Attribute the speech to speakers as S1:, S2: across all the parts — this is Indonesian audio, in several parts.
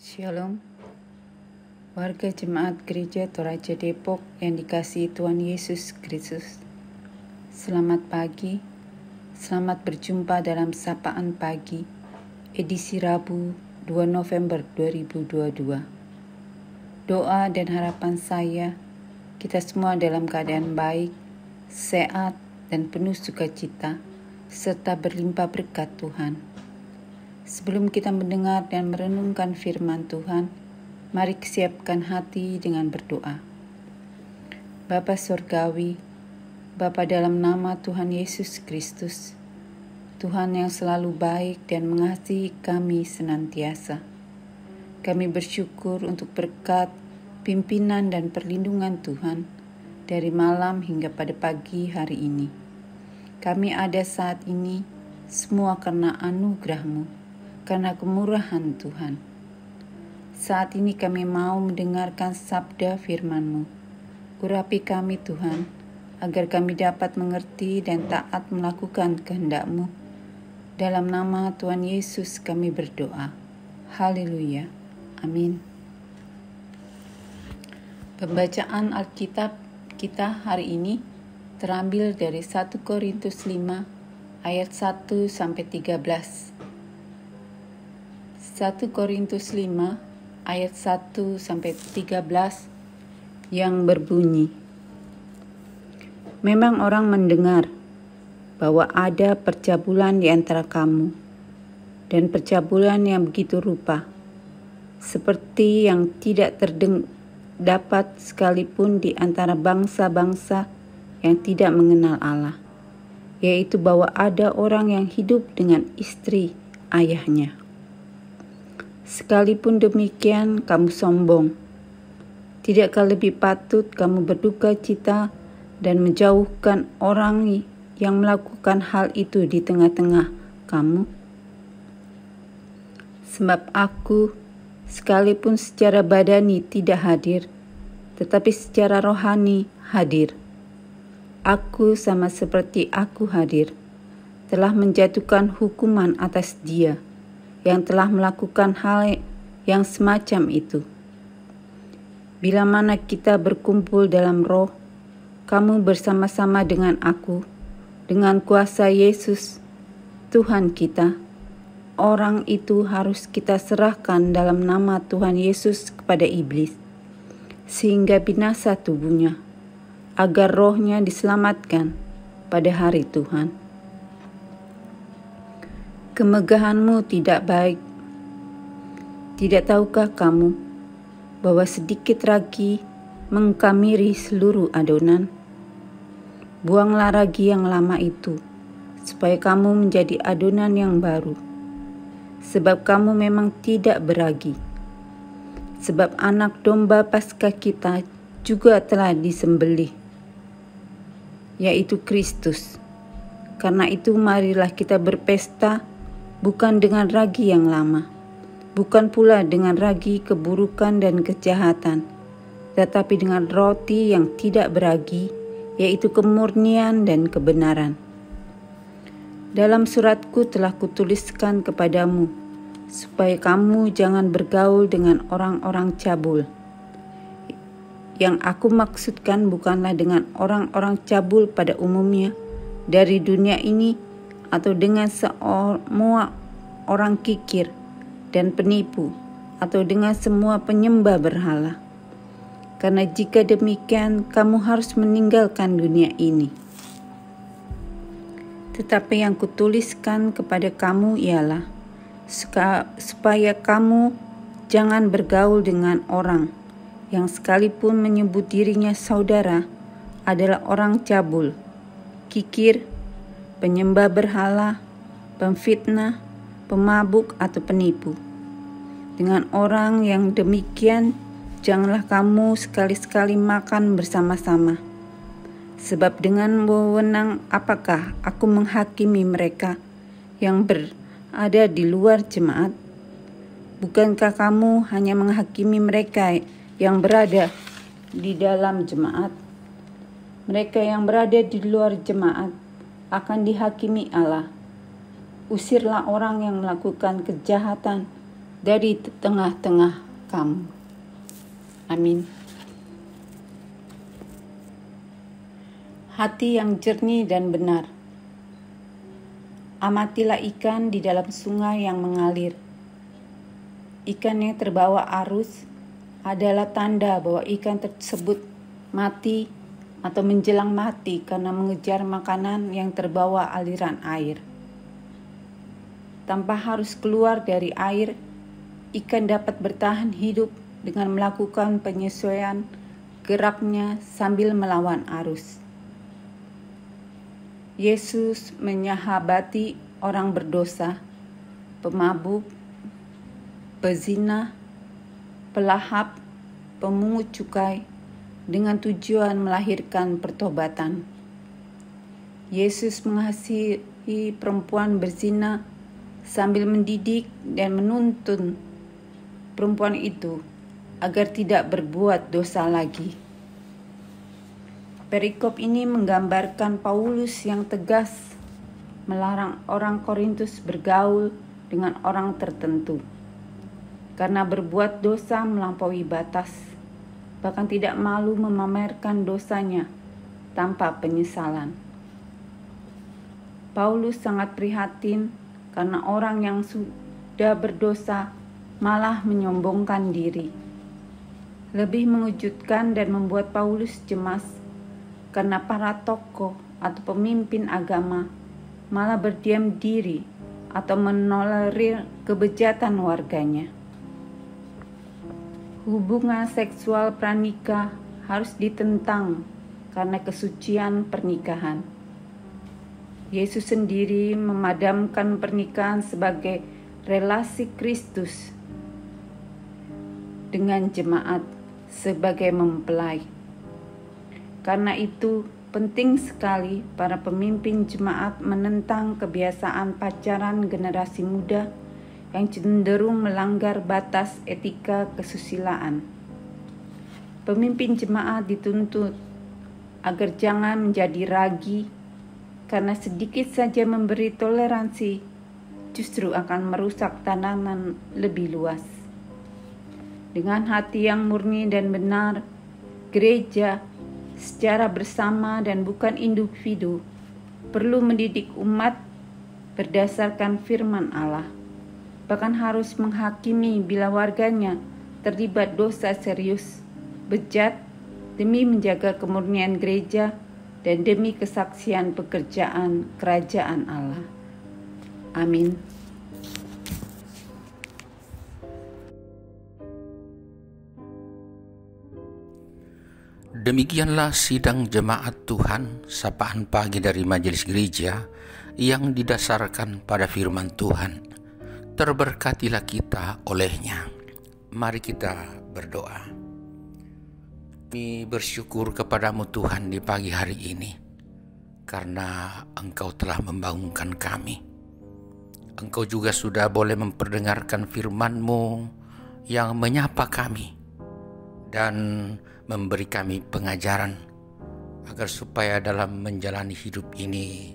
S1: Shalom, warga jemaat gereja Toraja Depok yang dikasihi Tuhan Yesus Kristus. Selamat pagi, selamat berjumpa dalam Sapaan Pagi, edisi Rabu 2 November 2022. Doa dan harapan saya, kita semua dalam keadaan baik, sehat, dan penuh sukacita, serta berlimpah berkat Tuhan. Sebelum kita mendengar dan merenungkan firman Tuhan, mari siapkan hati dengan berdoa. Bapa Surgawi, Bapa dalam nama Tuhan Yesus Kristus, Tuhan yang selalu baik dan mengasihi kami senantiasa. Kami bersyukur untuk berkat, pimpinan dan perlindungan Tuhan dari malam hingga pada pagi hari ini. Kami ada saat ini semua karena anugerah-Mu, karena kemurahan Tuhan. Saat ini kami mau mendengarkan sabda firman-Mu. Urapi kami Tuhan, agar kami dapat mengerti dan taat melakukan kehendak-Mu. Dalam nama Tuhan Yesus kami berdoa. Haleluya. Amin. Pembacaan Alkitab kita hari ini terambil dari 1 Korintus 5 ayat 1 sampai 13. 1 Korintus 5 ayat 1 sampai 13 yang berbunyi, memang orang mendengar bahwa ada percabulan di antara kamu, dan percabulan yang begitu rupa, seperti yang tidak terdapat sekalipun di antara bangsa-bangsa yang tidak mengenal Allah, yaitu bahwa ada orang yang hidup dengan istri ayahnya. Sekalipun demikian kamu sombong. Tidakkah lebih patut kamu berduka cita dan menjauhkan orang yang melakukan hal itu di tengah-tengah kamu? Sebab aku, sekalipun secara badani tidak hadir, tetapi secara rohani hadir. Aku sama seperti aku hadir, telah menjatuhkan hukuman atas dia yang telah melakukan hal yang semacam itu. Bila mana kita berkumpul dalam roh, kamu bersama-sama dengan aku, dengan kuasa Yesus, Tuhan kita, orang itu harus kita serahkan dalam nama Tuhan Yesus kepada iblis, sehingga binasa tubuhnya, agar rohnya diselamatkan pada hari Tuhan. Kemegahanmu tidak baik. Tidak tahukah kamu bahwa sedikit ragi mengkamiri seluruh adonan? Buanglah ragi yang lama itu, supaya kamu menjadi adonan yang baru. Sebab kamu memang tidak beragi. Sebab anak domba Paskah kita juga telah disembelih, yaitu Kristus. Karena itu marilah kita berpesta, bukan dengan ragi yang lama, bukan pula dengan ragi keburukan dan kejahatan, tetapi dengan roti yang tidak beragi, yaitu kemurnian dan kebenaran. Dalam suratku telah kutuliskan kepadamu, supaya kamu jangan bergaul dengan orang-orang cabul. Yang aku maksudkan bukanlah dengan orang-orang cabul pada umumnya dari dunia ini, atau dengan semua orang kikir dan penipu, atau dengan semua penyembah berhala. Karena jika demikian, kamu harus meninggalkan dunia ini. Tetapi yang kutuliskan kepada kamu ialah supaya kamu jangan bergaul dengan orang yang sekalipun menyebut dirinya saudara adalah orang cabul, kikir, penyembah berhala, pemfitnah, pemabuk atau penipu. Dengan orang yang demikian, janganlah kamu sekali-sekali makan bersama-sama. Sebab dengan wewenang apakah aku menghakimi mereka yang berada di luar jemaat? Bukankah kamu hanya menghakimi mereka yang berada di dalam jemaat? Mereka yang berada di luar jemaat akan dihakimi Allah. Usirlah orang yang melakukan kejahatan dari tengah-tengah kamu. Amin. Hati yang jernih dan benar. Amatilah ikan di dalam sungai yang mengalir. Ikan yang terbawa arus adalah tanda bahwa ikan tersebut mati atau menjelang mati karena mengejar makanan yang terbawa aliran air. Tanpa harus keluar dari air, ikan dapat bertahan hidup dengan melakukan penyesuaian geraknya sambil melawan arus. Yesus menyahabati orang berdosa, pemabuk, pezina, pelahap, pemungut cukai, dengan tujuan melahirkan pertobatan. Yesus mengasihi perempuan berzina sambil mendidik dan menuntun perempuan itu agar tidak berbuat dosa lagi. Perikop ini menggambarkan Paulus yang tegas melarang orang Korintus bergaul dengan orang tertentu karena berbuat dosa melampaui batas, bahkan tidak malu memamerkan dosanya tanpa penyesalan. Paulus sangat prihatin karena orang yang sudah berdosa malah menyombongkan diri. Lebih mengejutkan dan membuat Paulus cemas karena para tokoh atau pemimpin agama malah berdiam diri atau menolerir kebejatan warganya. Hubungan seksual pranikah harus ditentang karena kesucian pernikahan. Yesus sendiri memadamkan pernikahan sebagai relasi Kristus dengan jemaat sebagai mempelai. Karena itu penting sekali para pemimpin jemaat menentang kebiasaan pacaran generasi muda yang cenderung melanggar batas etika kesusilaan. Pemimpin jemaat dituntut agar jangan menjadi ragi, karena sedikit saja memberi toleransi justru akan merusak tanaman lebih luas. Dengan hati yang murni dan benar, gereja secara bersama dan bukan individu perlu mendidik umat berdasarkan firman Allah. Bahkan harus menghakimi bila warganya terlibat dosa serius, bejat, demi menjaga kemurnian gereja dan demi kesaksian pekerjaan kerajaan Allah. Amin.
S2: Demikianlah sidang jemaat Tuhan, sapaan pagi dari majelis gereja yang didasarkan pada firman Tuhan. Terberkatilah kita olehnya. Mari kita berdoa. Kami bersyukur kepadamu Tuhan di pagi hari ini, karena Engkau telah membangunkan kami. Engkau juga sudah boleh memperdengarkan firman-Mu yang menyapa kami dan memberi kami pengajaran agar supaya dalam menjalani hidup ini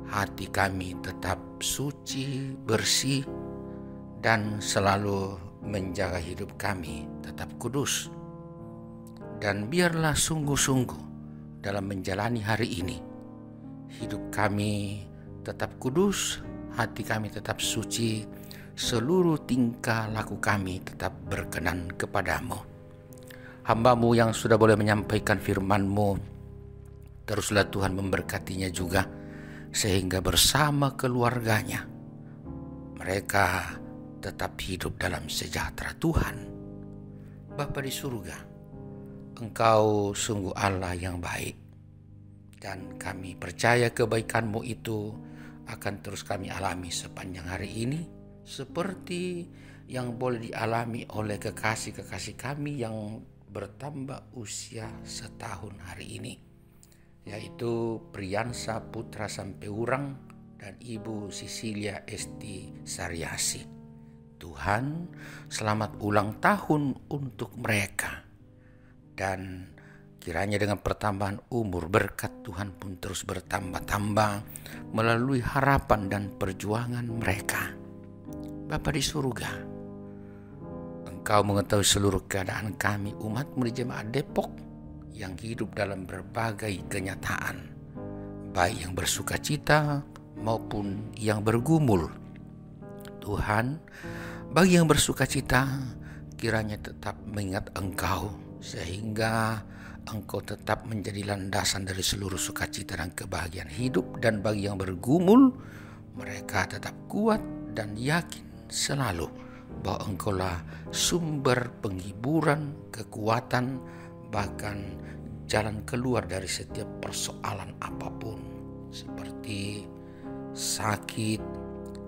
S2: hati kami tetap suci, bersih, dan selalu menjaga hidup kami tetap kudus. Dan biarlah sungguh-sungguh dalam menjalani hari ini hidup kami tetap kudus, hati kami tetap suci, seluruh tingkah laku kami tetap berkenan kepadamu. Hamba-Mu yang sudah boleh menyampaikan firman-Mu, teruslah Tuhan memberkatinya juga, sehingga bersama keluarganya mereka tetap hidup dalam sejahtera Tuhan. Bapa di surga, Engkau sungguh Allah yang baik, dan kami percaya kebaikan-Mu itu akan terus kami alami sepanjang hari ini, seperti yang boleh dialami oleh kekasih-kekasih kami yang bertambah usia setahun hari ini, yaitu Priyansa Putra Sampeurang dan Ibu Sisilia Esti Saryasi. Tuhan, selamat ulang tahun untuk mereka, dan kiranya dengan pertambahan umur berkat Tuhan pun terus bertambah-tambah melalui harapan dan perjuangan mereka. Bapa di surga, Engkau mengetahui seluruh keadaan kami, umat-Mu di Jemaat Depok yang hidup dalam berbagai kenyataan, baik yang bersuka cita maupun yang bergumul. Tuhan, bagi yang bersuka cita, kiranya tetap mengingat Engkau, sehingga Engkau tetap menjadi landasan dari seluruh sukacita dan kebahagiaan hidup. Dan bagi yang bergumul, mereka tetap kuat dan yakin selalu bahwa Engkaulah sumber penghiburan, kekuatan, bahkan jalan keluar dari setiap persoalan apapun, seperti sakit,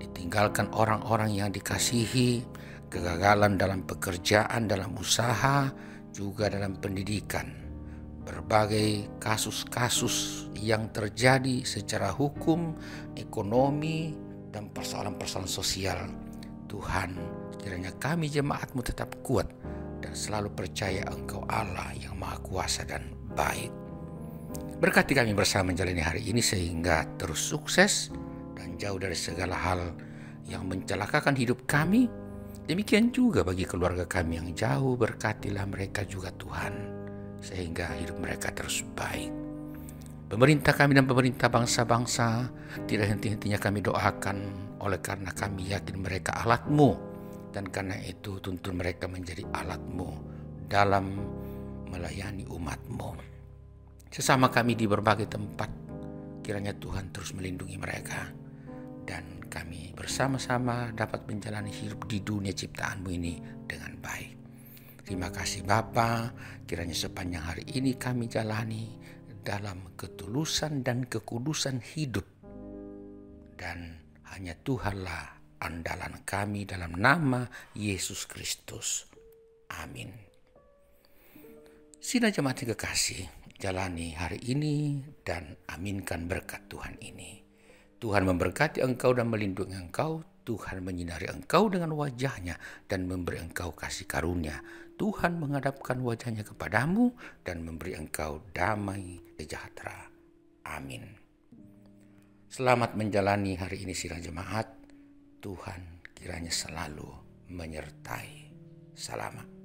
S2: ditinggalkan orang-orang yang dikasihi, kegagalan dalam pekerjaan, dalam usaha, juga dalam pendidikan. Berbagai kasus-kasus yang terjadi secara hukum, ekonomi, dan persoalan-persoalan sosial. Tuhan, kiranya kami jemaat-Mu tetap kuat dan selalu percaya Engkau Allah yang Maha Kuasa dan baik. Berkati kami bersama menjalani hari ini sehingga terus sukses dan jauh dari segala hal yang mencelakakan hidup kami. Demikian juga bagi keluarga kami yang jauh, berkatilah mereka juga Tuhan, sehingga hidup mereka terus baik. Pemerintah kami dan pemerintah bangsa-bangsa, tidak henti-hentinya kami doakan, oleh karena kami yakin mereka alat-Mu, dan karena itu tuntun mereka menjadi alat-Mu dalam melayani umat-Mu. Sesama kami di berbagai tempat, kiranya Tuhan terus melindungi mereka, dan kami bersama-sama dapat menjalani hidup di dunia ciptaan-Mu ini dengan baik. Terima kasih Bapa, kiranya sepanjang hari ini kami jalani dalam ketulusan dan kekudusan hidup. Dan hanya Tuhanlah andalan kami, dalam nama Yesus Kristus. Amin. Sidang jemaat yang kekasih, jalani hari ini dan aminkan berkat Tuhan ini. Tuhan memberkati engkau dan melindungi engkau. Tuhan menyinari engkau dengan wajah-Nya dan memberi engkau kasih karunia. Tuhan menghadapkan wajah-Nya kepadamu dan memberi engkau damai sejahtera. Amin. Selamat menjalani hari ini sidang jemaat. Tuhan kiranya selalu menyertai. Selamat.